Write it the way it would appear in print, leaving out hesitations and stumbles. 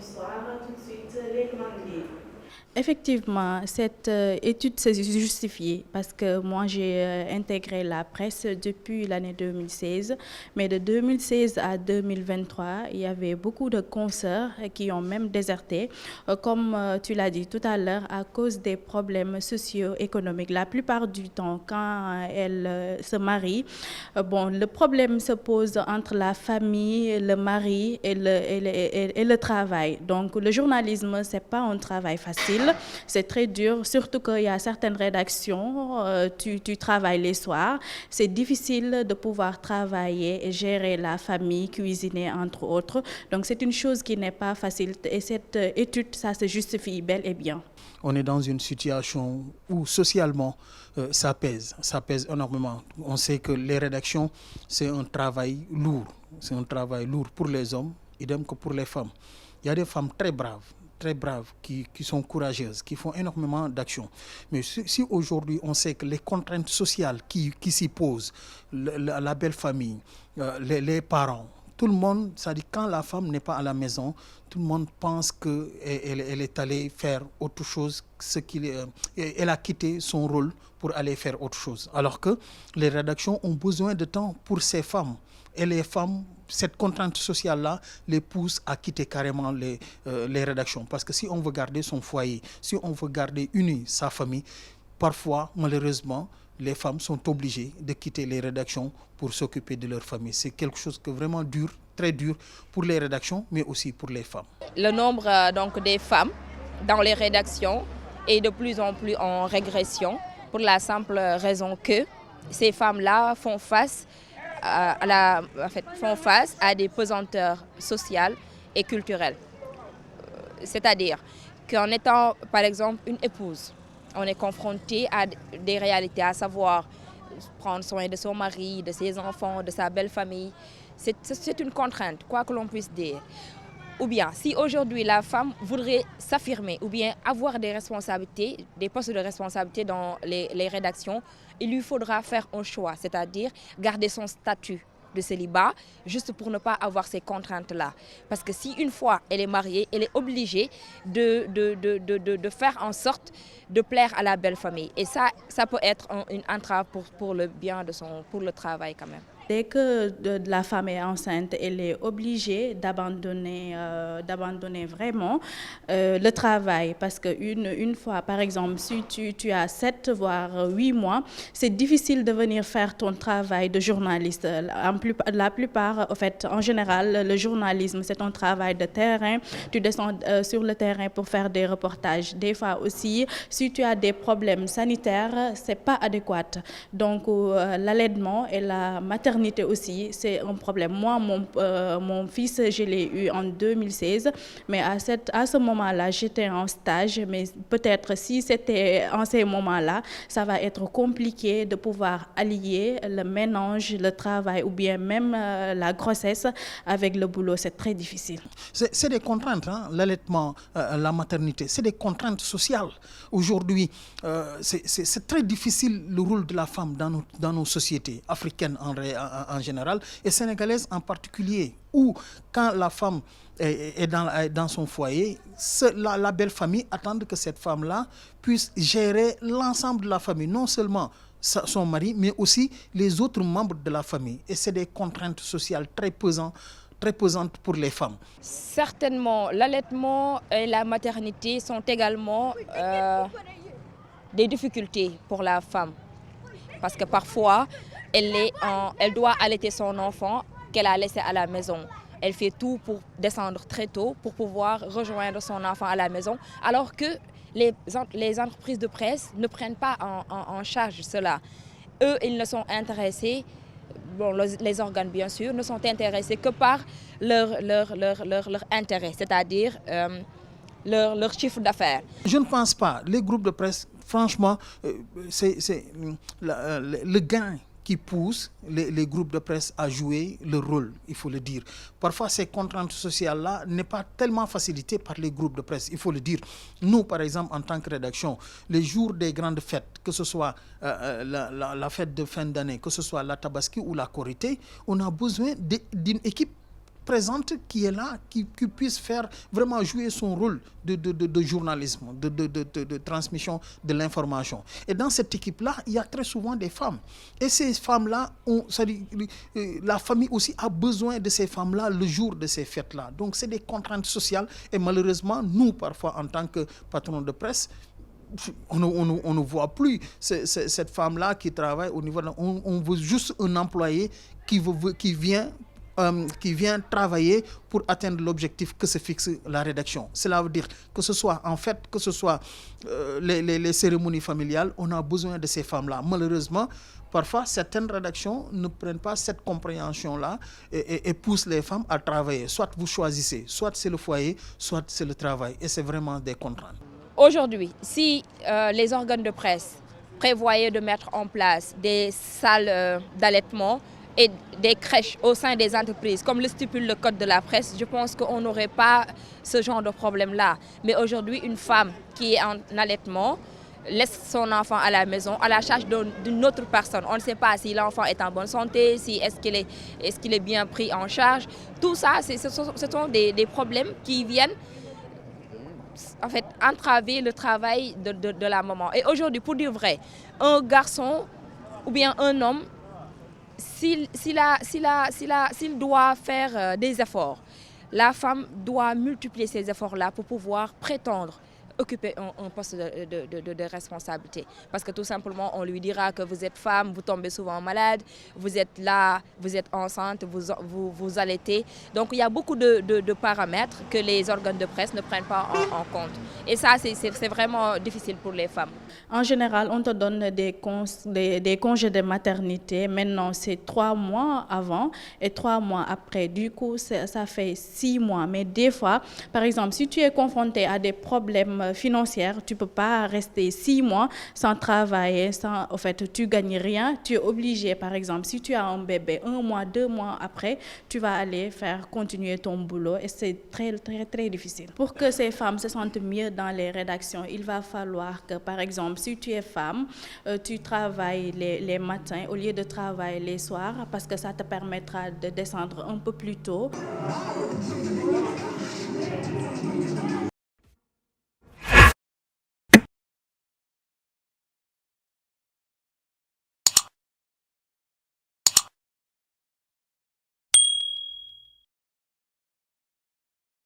Bonsoir, tout de suite les grandes lignes. Effectivement, cette étude se justifie parce que moi j'ai intégré la presse depuis l'année 2016, mais de 2016 à 2023, il y avait beaucoup de consoeurs qui ont même déserté, comme tu l'as dit tout à l'heure, à cause des problèmes socio-économiques. La plupart du temps, quand elles se marient, bon, le problème se pose entre la famille, le mari et le travail. Donc le journalisme, c'est pas un travail facile. C'est très dur, surtout qu'il y a certaines rédactions, tu travailles les soirs. C'est difficile de pouvoir travailler et gérer la famille, cuisiner, entre autres. Donc c'est une chose qui n'est pas facile. Et cette étude, ça se justifie bel et bien. On est dans une situation où socialement, ça pèse énormément. On sait que les rédactions, c'est un travail lourd. C'est un travail lourd pour les hommes, idem que pour les femmes. Il y a des femmes très braves, qui sont courageuses, qui font énormément d'actions. Mais si aujourd'hui on sait que les contraintes sociales qui s'y posent, la belle famille, les parents, tout le monde, ça dit quand la femme n'est pas à la maison, tout le monde pense qu'elle est allée faire autre chose, elle a quitté son rôle pour aller faire autre chose. Alors que les rédactions ont besoin de temps pour ces femmes. Et les femmes, cette contrainte sociale-là les pousse à quitter carrément les rédactions. Parce que si on veut garder son foyer, si on veut garder unie sa famille, parfois, malheureusement, les femmes sont obligées de quitter les rédactions pour s'occuper de leur famille. C'est quelque chose que vraiment dur, très dur pour les rédactions, mais aussi pour les femmes. Le nombre donc des femmes dans les rédactions est de plus en plus en régression pour la simple raison que ces femmes-là font face à des pesanteurs sociales et culturelles. C'est-à-dire qu'en étant, par exemple, une épouse, on est confronté à des réalités, à savoir prendre soin de son mari, de ses enfants, de sa belle famille. C'est une contrainte, quoi que l'on puisse dire. Ou bien, si aujourd'hui la femme voudrait s'affirmer ou bien avoir des responsabilités, des postes de responsabilité dans les rédactions, il lui faudra faire un choix, c'est-à-dire garder son statut de célibat, juste pour ne pas avoir ces contraintes-là. Parce que si une fois elle est mariée, elle est obligée de faire en sorte de plaire à la belle famille. Et ça peut être une entrave pour le bien pour le travail quand même. Dès que la femme est enceinte, elle est obligée d'abandonner vraiment le travail. Parce qu'une fois, par exemple, si tu as 7 voire 8 mois, c'est difficile de venir faire ton travail de journaliste. La plupart, en fait, en général, le journalisme, c'est un travail de terrain. Tu descends sur le terrain pour faire des reportages. Des fois aussi, si tu as des problèmes sanitaires, c'est pas adéquat. Donc, l'allaitement et la maternité aussi, c'est un problème. Moi, mon fils, je l'ai eu en 2016, mais à ce moment-là, j'étais en stage, mais peut-être si c'était en ces moments-là, ça va être compliqué de pouvoir allier le ménage, le travail ou bien même la grossesse avec le boulot. C'est très difficile. C'est des contraintes, hein, l'allaitement, la maternité, c'est des contraintes sociales. Aujourd'hui, c'est très difficile le rôle de la femme dans nos sociétés africaines en général et sénégalaises en particulier, où quand la femme est dans son foyer, la belle famille attend que cette femme-là puisse gérer l'ensemble de la famille, non seulement son mari, mais aussi les autres membres de la famille. Et c'est des contraintes sociales très pesantes pour les femmes. Certainement, l'allaitement et la maternité sont également des difficultés pour la femme. Parce que parfois, elle doit allaiter son enfant qu'elle a laissé à la maison. Elle fait tout pour descendre très tôt pour pouvoir rejoindre son enfant à la maison, alors que les entreprises de presse ne prennent pas en charge cela. Eux, ils ne sont intéressés, les organes bien sûr, ne sont intéressés que par leur intérêt, c'est-à-dire leur chiffre d'affaires. Je ne pense pas. Les groupes de presse, franchement, c'est le gain qui pousse les groupes de presse à jouer leur rôle, il faut le dire. Parfois, ces contraintes sociales-là n'est pas tellement facilitées par les groupes de presse, il faut le dire. Nous, par exemple, en tant que rédaction, les jours des grandes fêtes, que ce soit la fête de fin d'année, que ce soit la Tabaski ou la Korité, on a besoin d'une équipe présente, qui est là, qui puisse faire vraiment jouer son rôle de journalisme, de transmission de l'information. Et dans cette équipe-là, il y a très souvent des femmes. Et ces femmes-là, la famille aussi a besoin de ces femmes-là le jour de ces fêtes-là. Donc c'est des contraintes sociales. Et malheureusement, nous, parfois, en tant que patrons de presse, on ne voit plus cette femme-là qui travaille au niveau on veut juste un employé qui vient travailler pour atteindre l'objectif que se fixe la rédaction. Cela veut dire que ce soit les cérémonies familiales, on a besoin de ces femmes-là. Malheureusement, parfois, certaines rédactions ne prennent pas cette compréhension-là et poussent les femmes à travailler. Soit vous choisissez, soit c'est le foyer, soit c'est le travail. Et c'est vraiment des contraintes. Aujourd'hui, si les organes de presse prévoyaient de mettre en place des salles d'allaitement et des crèches au sein des entreprises, comme le stipule le code de la presse, je pense qu'on n'aurait pas ce genre de problème-là. Mais aujourd'hui, une femme qui est en allaitement laisse son enfant à la maison à la charge d'une autre personne. On ne sait pas si l'enfant est en bonne santé, est-ce qu'il est bien pris en charge. Tout ça, ce sont des problèmes qui viennent en fait entraver le travail de la maman. Et aujourd'hui, pour dire vrai, un garçon ou bien un homme, s'il doit faire des efforts, la femme doit multiplier ces efforts-là pour pouvoir prétendre occuper un poste de responsabilité. Parce que tout simplement, on lui dira que vous êtes femme, vous tombez souvent malade, vous êtes là, vous êtes enceinte, vous allaitez. Donc il y a beaucoup de paramètres que les organes de presse ne prennent pas en compte. Et ça, c'est vraiment difficile pour les femmes. En général, on te donne des congés de maternité. Maintenant, c'est 3 mois avant et 3 mois après. Du coup, ça fait 6 mois. Mais des fois, par exemple, si tu es confronté à des problèmes financiers, tu ne peux pas rester 6 mois sans travailler, en fait, tu ne gagnes rien. Tu es obligé, par exemple, si tu as un bébé, 1 mois, 2 mois après, tu vas aller faire continuer ton boulot et c'est très, très, très difficile. Pour que ces femmes se sentent mieux dans les rédactions, il va falloir que, par exemple, si tu es femme, tu travailles les matins au lieu de travailler les soirs parce que ça te permettra de descendre un peu plus tôt.